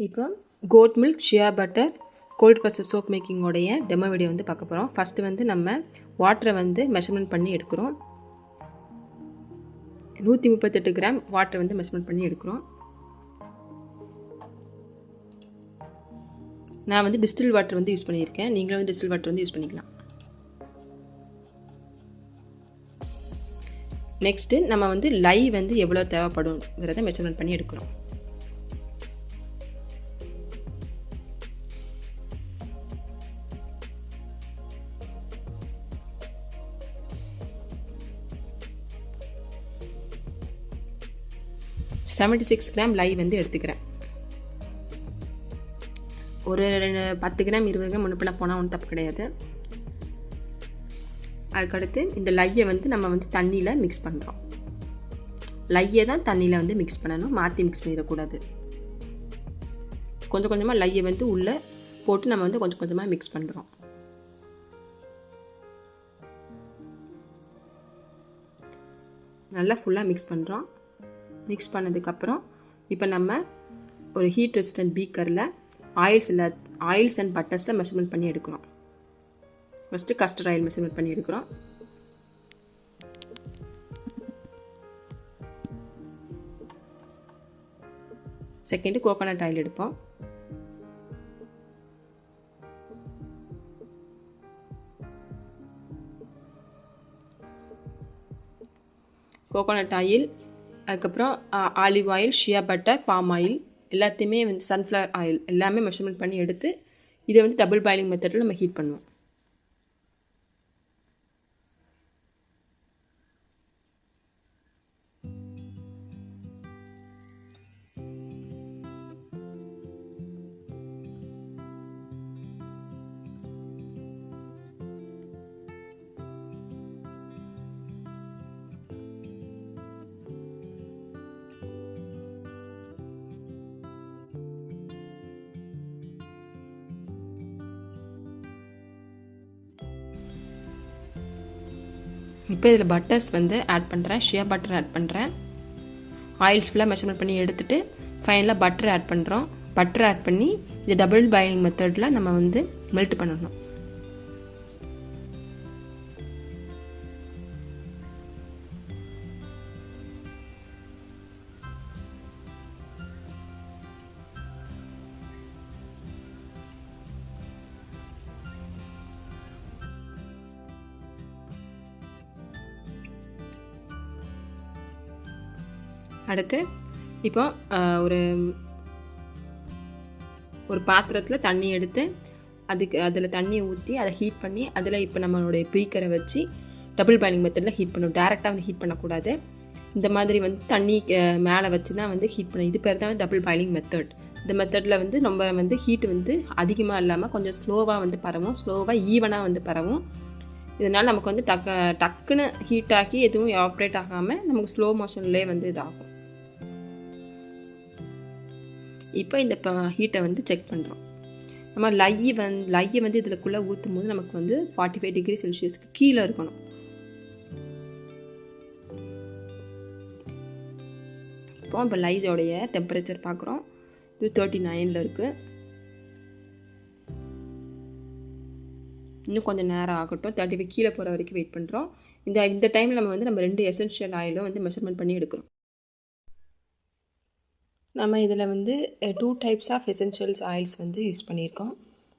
இப்போ goat milk shea butter cold process soap மேக்கிங்கோடைய demo video வந்து பார்க்க போகிறோம். ஃபஸ்ட்டு வந்து நம்ம வாட்டரை வந்து மெஷர்மெண்ட் பண்ணி எடுக்கிறோம். 138 கிராம் வாட்டரை வந்து மெஷர்மெண்ட் பண்ணி எடுக்கிறோம். நான் வந்து டிஸ்டில் வாட்டர் வந்து யூஸ் பண்ணியிருக்கேன். நீங்களும் வந்து டிஸ்டில் வாட்டர் வந்து யூஸ் பண்ணிக்கலாம். நெக்ஸ்ட்டு நம்ம வந்து லை வந்து எவ்வளோ தேவைப்படுங்கிறத மெஷர்மெண்ட் பண்ணி எடுக்கிறோம். செவன்ட்டி 76 கிராம் லை வந்து எடுத்துக்கிறேன். ஒரு 10 கிராம் 20 கிராம் முன்ன போனால் ஒன்றும் தப்பு கிடையாது. அதுக்கடுத்து இந்த லையை வந்து நம்ம வந்து தண்ணியில் மிக்ஸ் பண்ணுறோம். லையை தான் தண்ணியில் வந்து மிக்ஸ் பண்ணணும், மாற்றி மிக்ஸ் பண்ணிடக்கூடாது. கொஞ்சம் கொஞ்சமாக லையை வந்து உள்ளே போட்டு நம்ம வந்து கொஞ்சம் கொஞ்சமாக மிக்ஸ் பண்ணுறோம். நல்லா ஃபுல்லாக மிக்ஸ் பண்ணுறோம். மிக்ஸ் பண்ணதுக்கப்புறம் இப்போ நம்ம ஒரு ஹீட் ரெசிஸ்டன்ட் பீக்கரில் ஆயில்ஸ் அண்ட் பட்டர்ஸை மெஷர்மெண்ட் பண்ணி எடுக்கிறோம். ஃபஸ்ட்டு கஸ்டர்ட் ஆயில் மெஷர்மெண்ட் பண்ணி எடுக்கிறோம். செகண்டு கோகோனட் ஆயில் எடுப்போம். கோகோனட் ஆயில், அதுக்கப்புறம் olive oil, shea butter, palm oil எல்லாத்தையுமே வந்து சன்ஃப்ளவர் ஆயில் எல்லாமே மெஷர்மெண்ட் பண்ணி எடுத்து இதை வந்து டபுள் பாயிலிங் மெத்தடில் நம்ம ஹீட் பண்ணுவோம். இப்போ இதில் பட்டர்ஸ் வந்து ஆட் பண்ணுறேன். ஷியா பட்டர் ஆட் பண்ணுறேன். ஆயில்ஸ் ஃபுல்லாக மெஷர்மெண்ட் பண்ணி எடுத்துகிட்டு ஃபைனலாக பட்டர் ஆட் பண்ணுறோம். பட்டர் ஆட் பண்ணி இது டபுள் பாயிலிங் மெத்தடில் நம்ம வந்து மெல்ட் பண்ணணும். அடுத்து இப்போ ஒரு பாத்திரத்தில் தண்ணி எடுத்து அதில் தண்ணியை ஊற்றி அதை ஹீட் பண்ணி அதில் இப்போ நம்மளுடைய பீக்கரை வச்சு டபுள் பாயிலிங் மெத்தடில் ஹீட் பண்ணணும். டேரெக்டாக வந்து ஹீட் பண்ணக்கூடாது. இந்த மாதிரி வந்து தண்ணி மேலே வச்சு தான் வந்து ஹீட் பண்ணணும். இது பேர் தான் டபுள் பாயிலிங் மெத்தட். இந்த மெத்தடில் வந்து நம்ம வந்து ஹீட் வந்து அதிகமாக இல்லாமல் கொஞ்சம் ஸ்லோவாக வந்து பரவும், ஸ்லோவாக ஈவனாக வந்து பரவும். இதனால் நமக்கு வந்து டக்குன்னு ஹீட் ஆக்கி எதுவும் ஆப்ரேட் ஆகாமல் நமக்கு ஸ்லோ மோஷன்லேயே வந்து இதாகும். இப்போ இந்த ஹீட்டை வந்து செக் பண்ணுறோம். நம்ம லையை வந்து இதுக்குள்ளே ஊற்றும் போது நமக்கு வந்து 45 டிகிரி செல்சியஸ்க்கு கீழே இருக்கணும். இப்போ லையோடைய டெம்பரேச்சர் பார்க்குறோம். இது 39 இருக்குது. இன்னும் கொஞ்சம் நேரம் ஆகட்டும். 35 கீழே போகிற வரைக்கும் வெயிட் பண்ணுறோம். இந்த டைமில் நம்ம 2 எசென்ஷியல் ஆயிலும் வந்து மெஷர்மெண்ட் பண்ணி எடுக்கிறோம். நம்ம இதில் வந்து 2 டைப்ஸ் ஆஃப் எசென்ஷியல்ஸ் ஆயில்ஸ் வந்து யூஸ் பண்ணியிருக்கோம்.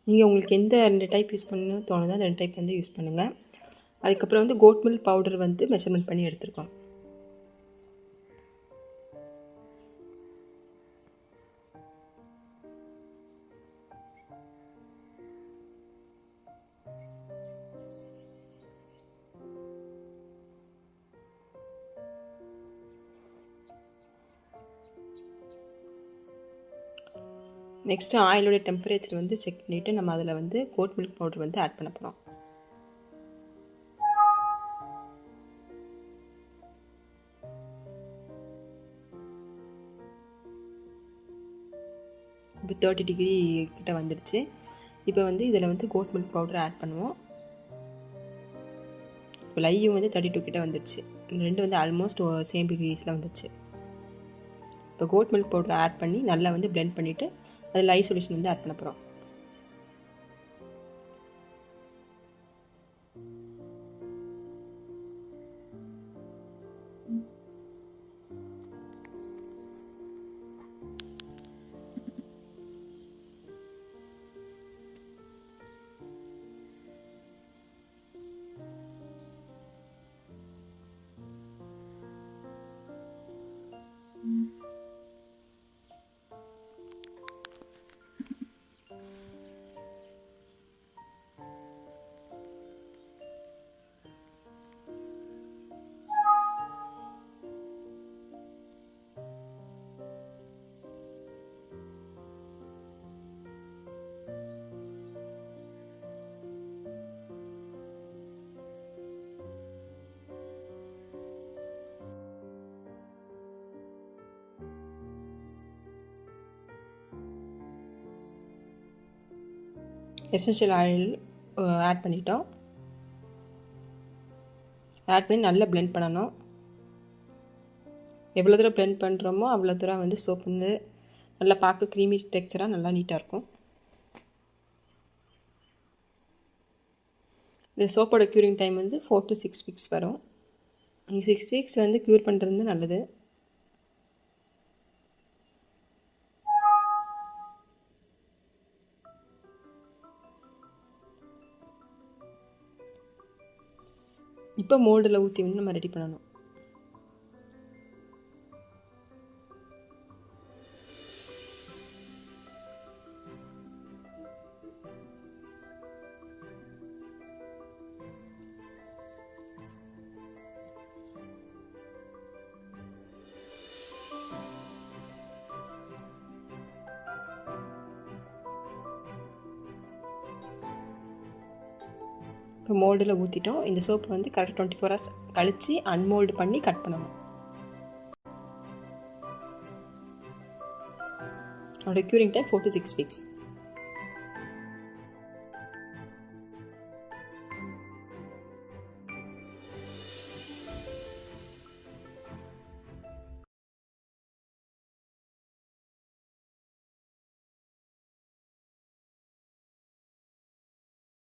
நீங்கள் உங்களுக்கு எந்த 2 டைப் யூஸ் பண்ணணும்னு தோணுதோ அந்த 2 டைப் வந்து யூஸ் பண்ணுங்கள். அதுக்கப்புறம் வந்து கோட் மில்க் பவுடர் வந்து மெஷர்மெண்ட் பண்ணி எடுத்துருக்கோம். நெக்ஸ்ட்டு ஆயிலோடைய டெம்பரேச்சர் வந்து செக் பண்ணிவிட்டு நம்ம அதில் வந்து கோட் மில்க் பவுடர் வந்து ஆட் பண்ண போகிறோம். இப்போ 30 டிகிரி கிட்ட வந்துடுச்சு. இப்போ வந்து இதில் வந்து கோட் மில்க் பவுடர் ஆட் பண்ணுவோம். இப்போ லையும் வந்து 32 கிட்ட வந்துடுச்சு. ரெண்டு வந்து ஆல்மோஸ்ட் சேம் டிகிரீஸில் வந்துடுச்சு. இப்போ கோட் மில்க் பவுடர் ஆட் பண்ணி நல்லா வந்து பிளெண்ட் பண்ணிவிட்டு அதில் ஐ சொல்யூஷன் வந்து ஆட் பண்ண போகிறோம். எசென்ஷியல் ஆயில் ஆட் பண்ணிட்டோம். ஆட் பண்ணி நல்லா பிளெண்ட் பண்ணணும். எவ்வளோ தூரம் பிளெண்ட் பண்ணுறோமோ அவ்வளோ தூரம் வந்து சோப் வந்து நல்லா பார்க்க க்ரீமி டெக்ஸ்சராக நல்லா நீட்டாக இருக்கும். இந்த சோப்போட க்யூரிங் டைம் வந்து 4 to 6 weeks வரும். 6 weeks வந்து க்யூர் பண்ணுறது நல்லது. இப்போ மோல்டில் ஊற்றி வந்து நம்ம ரெடி பண்ணணும். இப்போ மோல்டில் ஊற்றிட்டோம். இந்த சோப்பு வந்து கரெக்டாக 24 hours கழித்து அன்மோல்டு பண்ணி கட் பண்ணணும். அதோட க்யூரிங் டைம் 4 to 6 weeks.